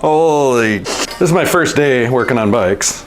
Holy. This is my first day working on bikes.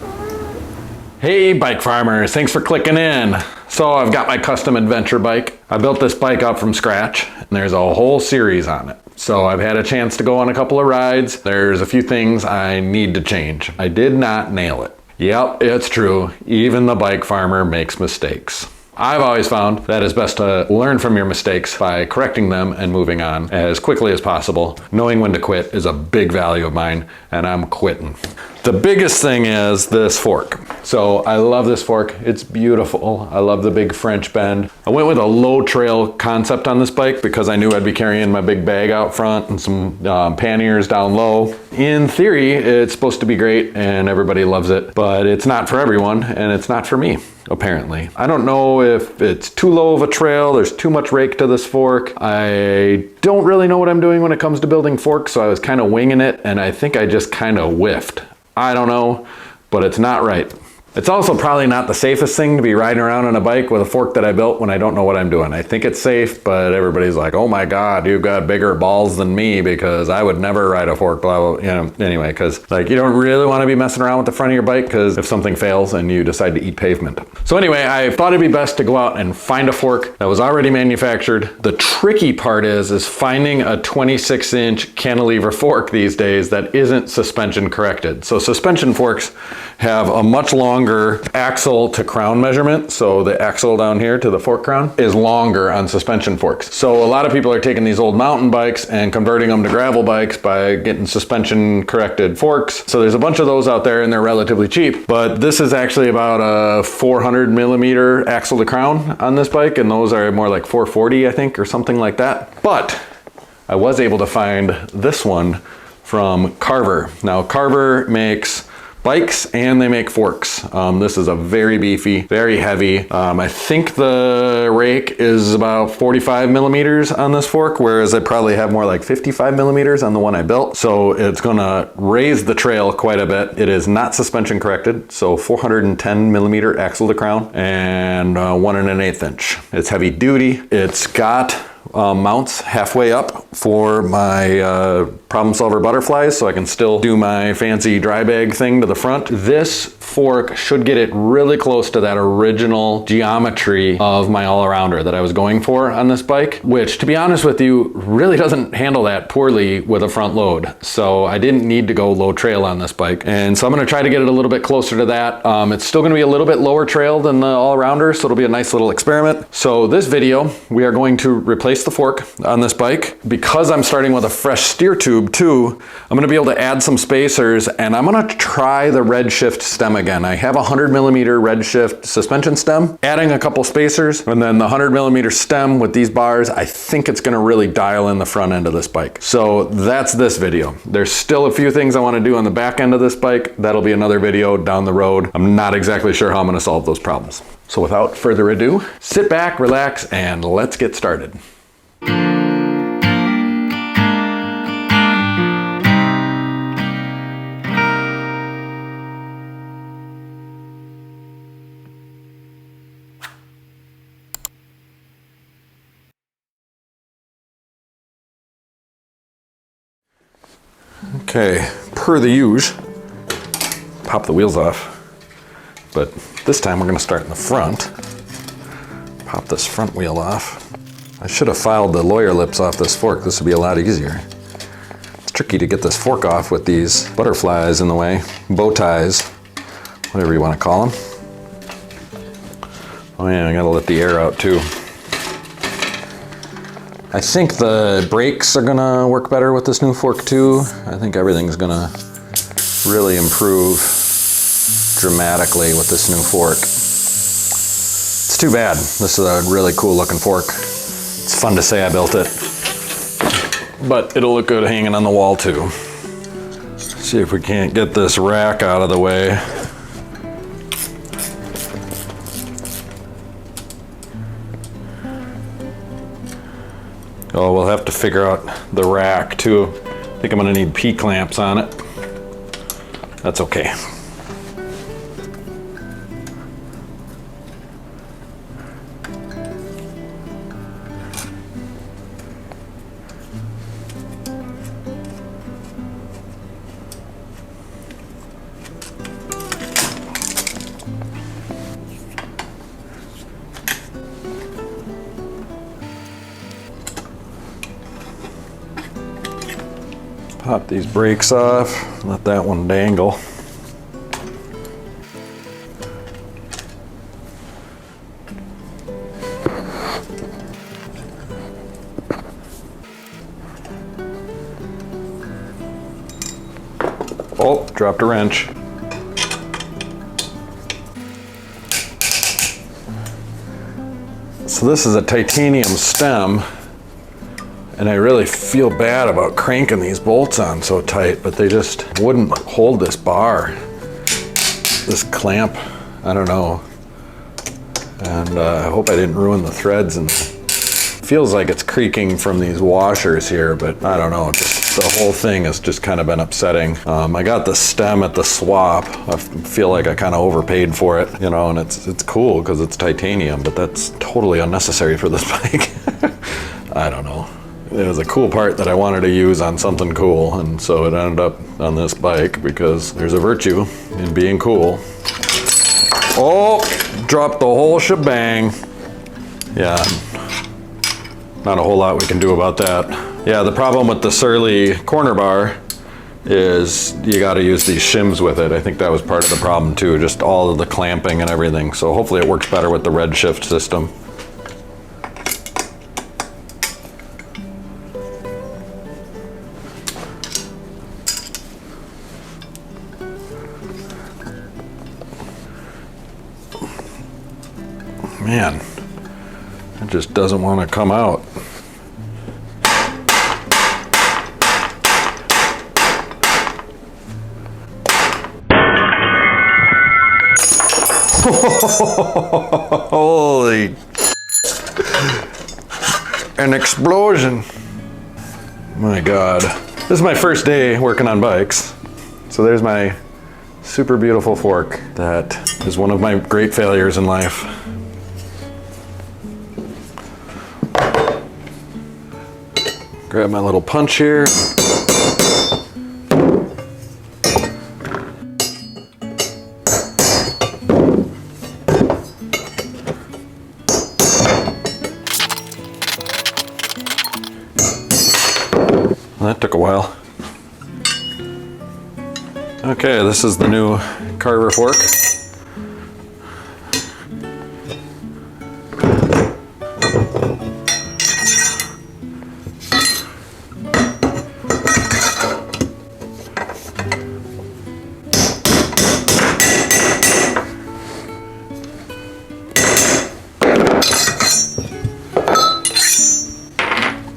Hey bike farmers, thanks for clicking in. So I've got my custom adventure bike. I built this bike up from scratch and there's a whole series on it. So I've had a chance to go on a couple of rides. There's a few things I need to change. I did not nail it. Yep, it's true. Even the bike farmer makes mistakes. I've always found that it's best to learn from your mistakes by correcting them and moving on as quickly as possible. Knowing when to quit is a big value of mine, and I'm quitting. The biggest thing is this fork. So I love this fork. It's beautiful. I love the big French bend. I went with a low trail concept on this bike because I knew I'd be carrying my big bag out front and some panniers down low. In theory, it's supposed to be great and everybody loves it, but it's not for everyone and it's not for me. Apparently. I don't know if it's too low of a trail, there's too much rake to this fork. I don't really know what I'm doing when it comes to building forks, so I was kind of winging it and I think I just kind of whiffed. I don't know, but it's not right. It's also probably not the safest thing to be riding around on a bike with a fork that I built when I don't know what I'm doing. I think it's safe, but everybody's like, oh my God, you've got bigger balls than me because I would never ride a fork, blah, blah, you know, anyway, because like you don't really want to be messing around with the front of your bike because if something fails and you decide to eat pavement. So anyway, I thought it'd be best to go out and find a fork that was already manufactured. The tricky part is finding a 26-inch cantilever fork these days that isn't suspension corrected. So suspension forks have a much longer axle to crown measurement. So the axle down here to the fork crown is longer on suspension forks. So a lot of people are taking these old mountain bikes and converting them to gravel bikes by getting suspension corrected forks. So there's a bunch of those out there and they're relatively cheap, but this is actually about a 400 millimeter axle to crown on this bike. And those are more like 440, I think, or something like that. But I was able to find this one from Carver. Now Carver makes bikes and they make forks. This is a very beefy, very heavy. I think the rake is about 45 millimeters on this fork, whereas I probably have more like 55 millimeters on the one I built. So it's gonna raise the trail quite a bit. It is not suspension corrected, so 410 millimeter axle to crown and 1 1/8 inch. It's heavy duty. It's got mounts halfway up for my problem solver butterflies so I can still do my fancy dry bag thing to the front. This fork should get it really close to that original geometry of my all-arounder that I was going for on this bike, which to be honest with you really doesn't handle that poorly with a front load. So I didn't need to go low trail on this bike. And so I'm gonna try to get it a little bit closer to that. It's still gonna be a little bit lower trail than the all-arounder, so it'll be a nice little experiment. So this video, we are going to replace the fork on this bike. Because I'm starting with a fresh steer tube too, I'm gonna be able to add some spacers and I'm gonna try the Redshift stem again. I have a 100 millimeter Redshift suspension stem, adding a couple spacers and then the 100 millimeter stem with these bars, I think it's gonna really dial in the front end of this bike. So that's this video. There's still a few things I wanna do on the back end of this bike. That'll be another video down the road. I'm not exactly sure how I'm gonna solve those problems. So without further ado, sit back, relax, and let's get started. Okay, per the usual, pop the wheels off, but this time we're going to start in the front. Pop this front wheel off. I should have filed the lawyer lips off this fork. This would be a lot easier. It's tricky to get this fork off with these butterflies in the way, bow ties, whatever you want to call them. Oh yeah, I got to let the air out too. I think the brakes are gonna work better with this new fork too. I think everything's gonna really improve dramatically with this new fork. It's too bad. This is a really cool looking fork. It's fun to say I built it, but it'll look good hanging on the wall too. See if we can't get this rack out of the way. Oh, we'll have to figure out the rack too. I think I'm gonna need P-clamps on it. That's okay. Pop these brakes off, let that one dangle. Oh, dropped a wrench. So this is a titanium stem, and I really feel bad about cranking these bolts on so tight, but they just wouldn't hold this bar, this clamp, I don't know. And I hope I didn't ruin the threads, and feels like it's creaking from these washers here, but I don't know, just the whole thing has just kind of been upsetting. I got the stem at the swap. I feel like I kind of overpaid for it, you know, and it's cool because it's titanium, but that's totally unnecessary for this bike. I don't know. It was a cool part that I wanted to use on something cool, and so it ended up on this bike because there's a virtue in being cool. Oh, dropped the whole shebang. Yeah, not a whole lot we can do about that. Yeah, the problem with the Surly corner bar is you got to use these shims with it. I think that was part of the problem too, just all of the clamping and everything. So hopefully it works better with the Redshift system. Man, it just doesn't want to come out. Holy, an explosion. My God. This is my first day working on bikes. So there's my super beautiful fork that is one of my great failures in life. Grab my little punch here. That took a while. Okay, this is the new Carver fork.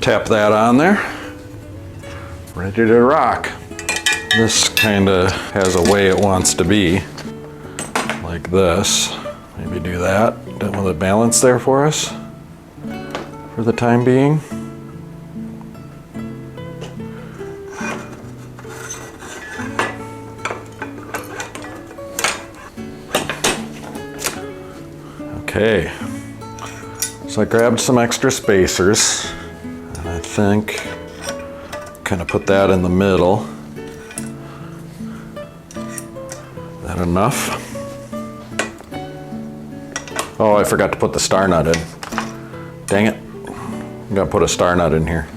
Tap that on there. Ready to rock. This kind of has a way it wants to be, like this. Maybe do that. Will it balance there for us for the time being? Okay, so I grabbed some extra spacers, and I think kind of put that in the middle. That enough? Oh, I forgot to put the star nut in. Dang it. I'm gonna put a star nut in here.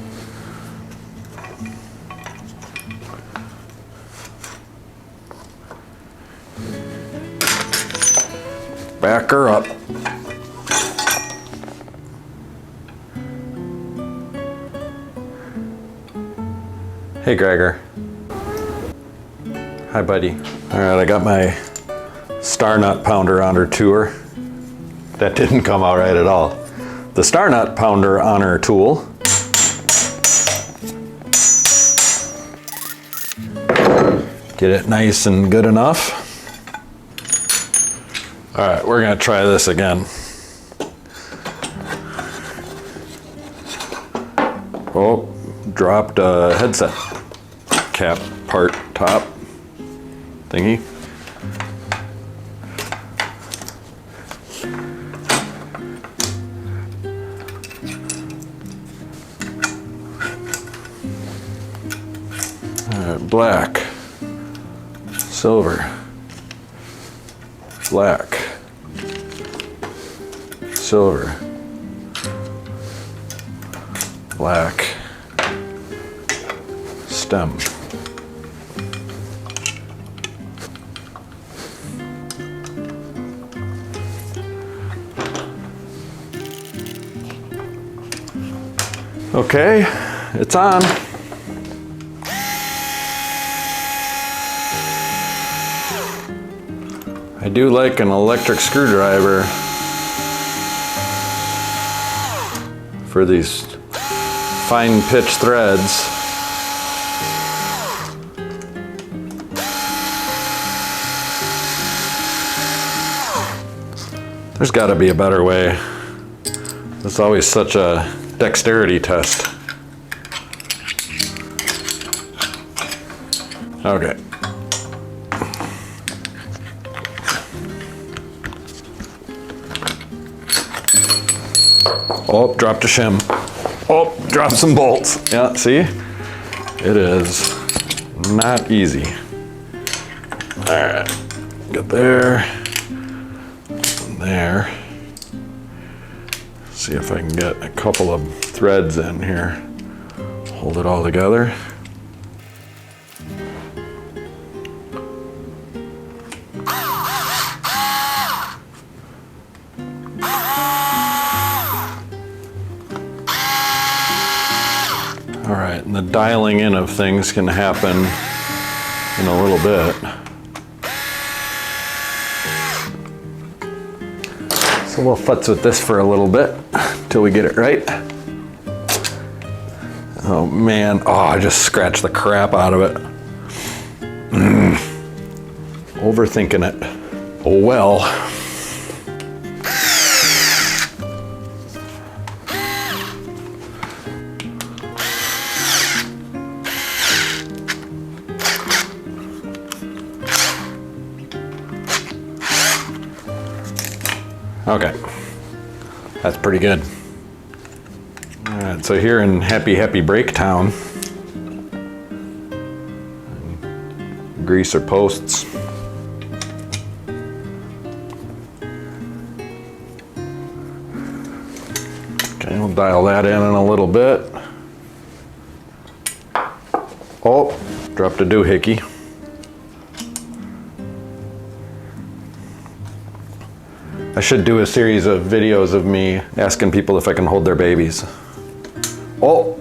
Back her up. Hey, Gregor. Hi, buddy. All right, I got my star nut pounder on her tour. That didn't come out right at all. The star nut pounder on her tool. Get it nice and good enough. All right, we're gonna try this again. Oh, dropped a headset cap part top thingy. Black, silver, black, silver, black, stem. Okay, it's on. I do like an electric screwdriver for these fine pitch threads. There's got to be a better way. It's always such a dexterity test. Okay. Oh, dropped a shim. Oh, dropped some bolts. Yeah, see? It is not easy. All right, get there. There. See if I can get a couple of threads in here. Hold it all together. All right, and the dialing in of things can happen in a little bit. So we'll futz with this for a little bit till we get it right. Oh man, oh, I just scratched the crap out of it. Overthinking it. Oh well. Okay, that's pretty good. All right, so here in Happy Break Town, grease or posts. Okay, we'll dial that in a little bit. Oh, dropped a doohickey. I should do a series of videos of me asking people if I can hold their babies. Oh!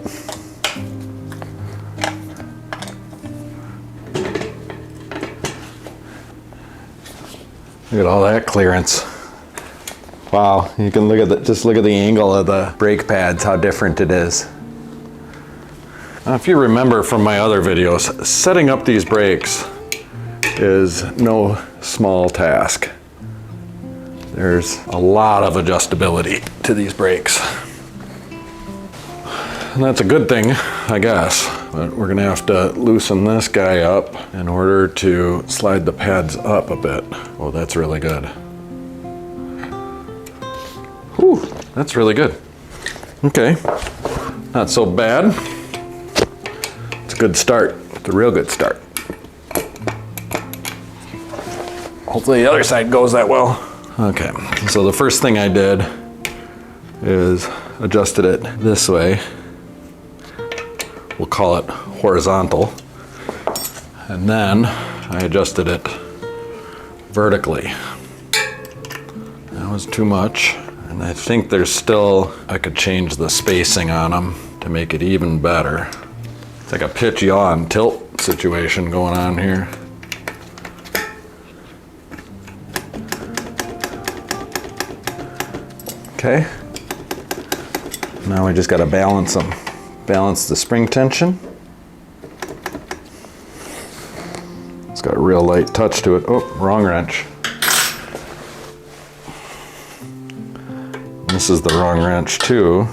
Look at all that clearance. Wow, you can look at just look at the angle of the brake pads, how different it is. Now, if you remember from my other videos, setting up these brakes is no small task. There's a lot of adjustability to these brakes. And that's a good thing, I guess. But we're gonna have to loosen this guy up in order to slide the pads up a bit. Oh, that's really good. Whew, that's really good. Okay, not so bad. It's a good start. It's a real good start. Hopefully the other side goes that well. Okay, so the first thing I did is adjusted it this way. We'll call it horizontal. And then I adjusted it vertically. That was too much. And I think there's still, I could change the spacing on them to make it even better. It's like a pitch, yaw, and tilt situation going on here. Okay, now we just got to balance them. Balance the spring tension. It's got a real light touch to it. Oh, wrong wrench. This is the wrong wrench too.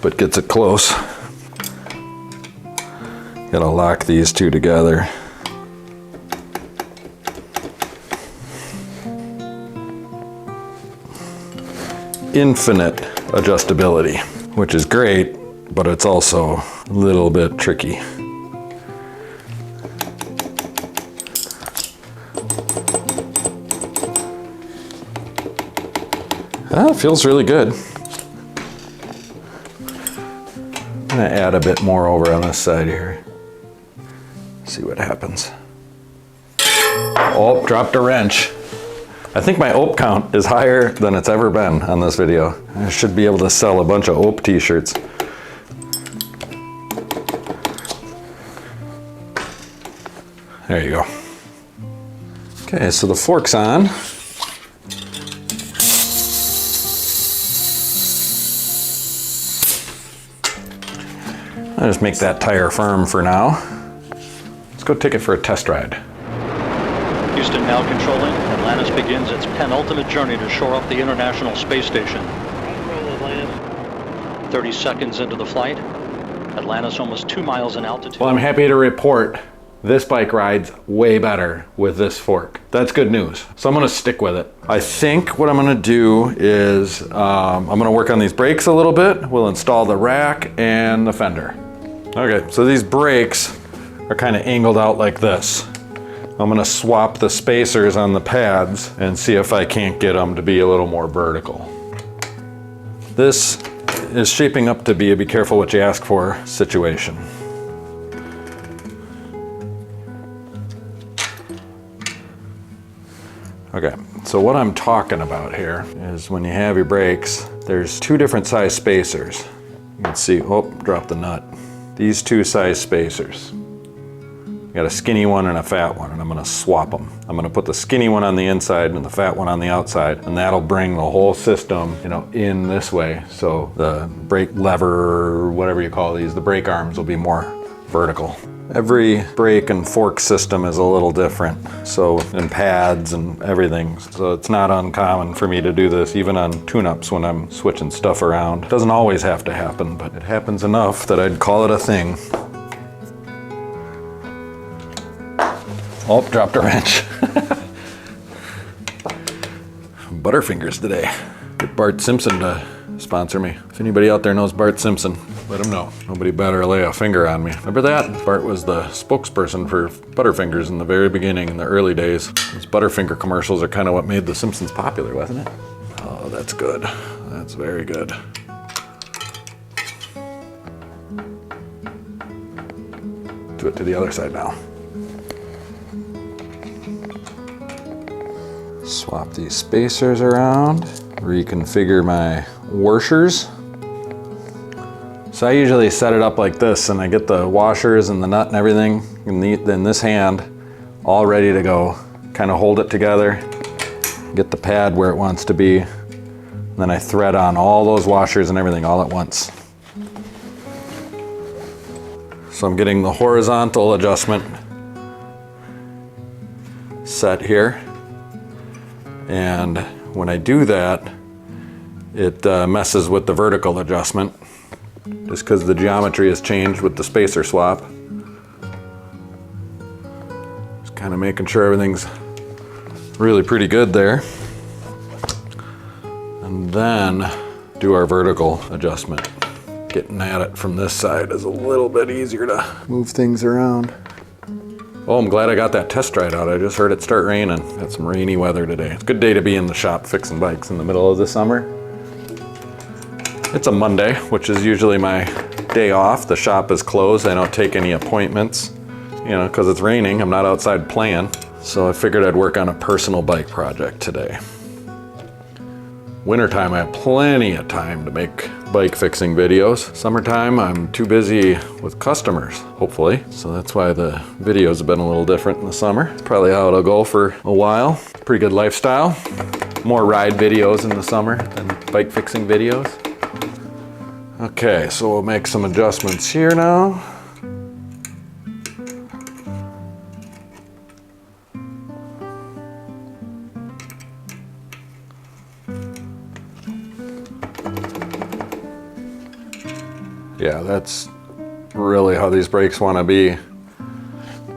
But gets it close. Gotta lock these two together. Infinite adjustability, which is great, but it's also a little bit tricky. It feels really good. I'm gonna add a bit more over on this side here. See what happens. Oh, dropped a wrench. I think my ope count is higher than it's ever been on this video. I should be able to sell a bunch of ope t-shirts. There you go. Okay, so the fork's on. I'll just make that tire firm for now. Let's go take it for a test ride. Houston now controlling. Atlantis begins its penultimate journey to shore up the International Space Station. 30 seconds into the flight. Atlantis almost 2 miles in altitude. Well, I'm happy to report this bike rides way better with this fork. That's good news. So I'm gonna stick with it. I think what I'm gonna do is I'm gonna work on these brakes a little bit. We'll install the rack and the fender. Okay, so these brakes are kind of angled out like this. I'm gonna swap the spacers on the pads and see if I can't get them to be a little more vertical. This is shaping up to be a be careful what you ask for situation. Okay, so what I'm talking about here is when you have your brakes, there's two different size spacers. You can see, oh, drop the nut. These two size spacers. You got a skinny one and a fat one, and I'm gonna swap them. I'm gonna put the skinny one on the inside and the fat one on the outside, and that'll bring the whole system, in this way. So the brake lever, or whatever you call these, the brake arms will be more vertical. Every brake and fork system is a little different, and pads and everything. So it's not uncommon for me to do this even on tune-ups when I'm switching stuff around. It doesn't always have to happen, but it happens enough that I'd call it a thing. Oh, dropped a wrench. Butterfingers today. Get Bart Simpson to sponsor me. If anybody out there knows Bart Simpson, let him know. Nobody better lay a finger on me. Remember that? Bart was the spokesperson for Butterfingers in the very beginning, in the early days. Those Butterfinger commercials are kind of what made The Simpsons popular, wasn't it? Oh, that's good. That's very good. Do it to the other side now. Swap these spacers around. Reconfigure my washers. So I usually set it up like this, and I get the washers and the nut and everything in this hand all ready to go. Kind of hold it together, get the pad where it wants to be, and then I thread on all those washers and everything all at once. So I'm getting the horizontal adjustment set here, and when I do that, it messes with the vertical adjustment just because the geometry has changed with the spacer swap. Just kind of making sure everything's really pretty good there. And then do our vertical adjustment. Getting at it from this side is a little bit easier to move things around. Oh, I'm glad I got that test ride out. I just heard it start raining. Got some rainy weather today. It's a good day to be in the shop fixing bikes in the middle of the summer. It's a Monday, which is usually my day off. The shop is closed. I don't take any appointments, because it's raining. I'm not outside playing. So I figured I'd work on a personal bike project today. Wintertime, I have plenty of time to make bike fixing videos. Summertime, I'm too busy with customers, hopefully. So that's why the videos have been a little different in the summer. It's probably how it'll go for a while. Pretty good lifestyle. More ride videos in the summer than bike fixing videos. Okay, so we'll make some adjustments here now. Yeah, that's really how these brakes want to be.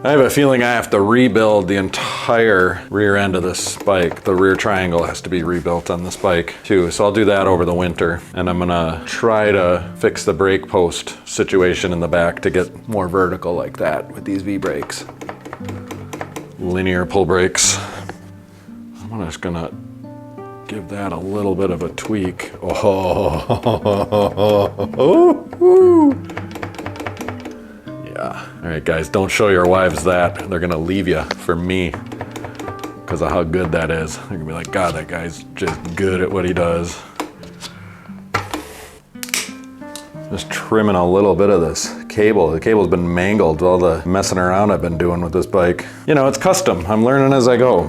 I have a feeling I have to rebuild the entire rear end of this bike. The rear triangle has to be rebuilt on this bike too. So I'll do that over the winter. And I'm gonna try to fix the brake post situation in the back to get more vertical like that with these V-brakes. Linear pull brakes. I'm just gonna give that a little bit of a tweak. Yeah. All right, guys, don't show your wives that. They're gonna leave you for me. because of how good that is. You're gonna be like, God, that guy's just good at what he does. Just trimming a little bit of this cable. The cable's been mangled with all the messing around I've been doing with this bike. You know, it's custom. I'm learning as I go.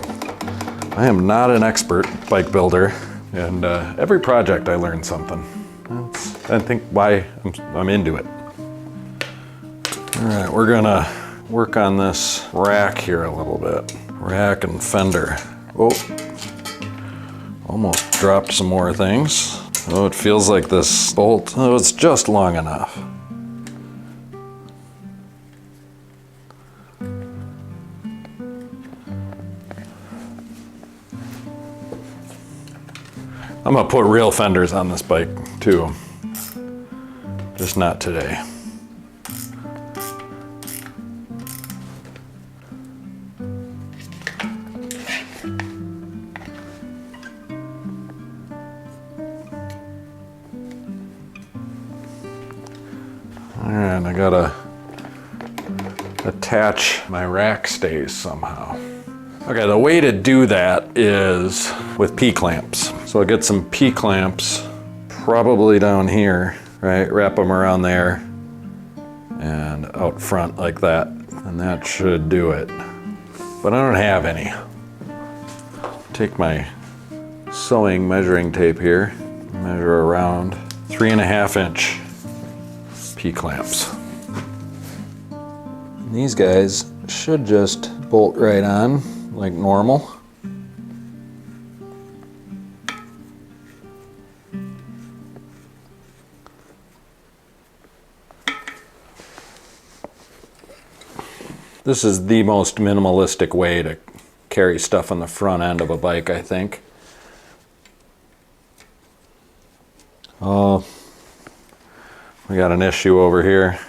I am not an expert bike builder, and every project I learn something. That's, I think, why I'm into it. All right, we're gonna work on this rack here a little bit. Rack and fender. Oh, almost dropped some more things. Oh, it feels like this bolt, oh, it's just long enough. I'm gonna put real fenders on this bike too, just not today. And I gotta attach my rack stays somehow. Okay, the way to do that is with P-clamps. So I'll get some P-clamps probably down here, right? Wrap them around there and out front like that. And that should do it. But I don't have any. Take my sewing measuring tape here, measure around 3.5 inch P-clamps. These guys should just bolt right on like normal. This is the most minimalistic way to carry stuff on the front end of a bike, I think. Oh, we got an issue over here.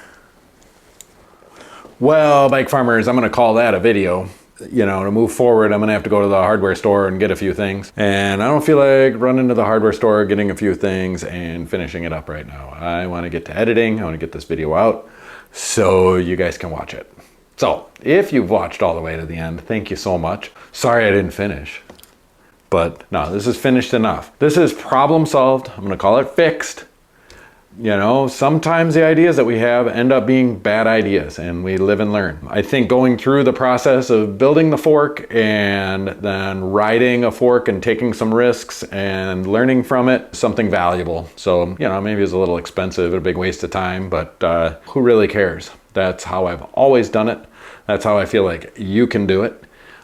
Well, bike farmers, I'm gonna call that a video. You know, to move forward, I'm gonna have to go to the hardware store and get a few things. And I don't feel like running to the hardware store, getting a few things and finishing it up right now. I wanna get to editing, I wanna get this video out so you guys can watch it. So, if you've watched all the way to the end, thank you so much. Sorry I didn't finish. But no, this is finished enough. This is problem solved. I'm gonna call it fixed. You know, sometimes the ideas that we have end up being bad ideas and we live and learn. I think going through the process of building the fork and then riding a fork and taking some risks and learning from it, something valuable. So, you know, maybe it's a little expensive, a big waste of time, but who really cares? That's how I've always done it. That's how I feel like you can do it.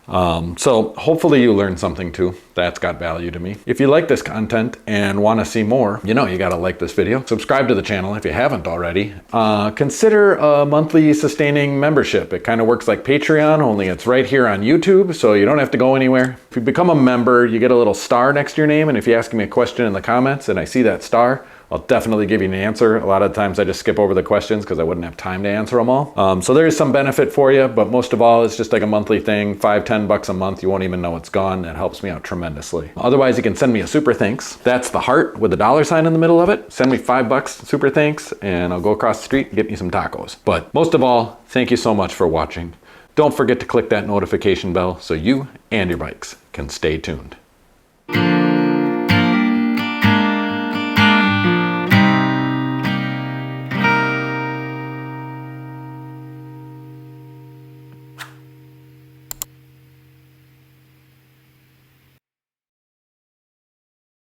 So hopefully you learned something too. That's got value to me. If you like this content and want to see more, you know you gotta like this video. Subscribe to the channel if you haven't already. Consider a monthly sustaining membership. It kind of works like Patreon, only it's right here on YouTube, so you don't have to go anywhere. If you become a member, you get a little star next to your name, and if you ask me a question in the comments and I see that star, I'll definitely give you an answer. A lot of times I just skip over the questions because I wouldn't have time to answer them all. So there is some benefit for you, but most of all, it's just like a monthly thing, $5-10 a month. You won't even know it's gone. That helps me out tremendously. Otherwise, you can send me a super thanks. That's the heart with a $sign in the middle of it. Send me $5 super thanks and I'll go across the street and get me some tacos. But most of all, thank you so much for watching. Don't forget to click that notification bell so you and your bikes can stay tuned.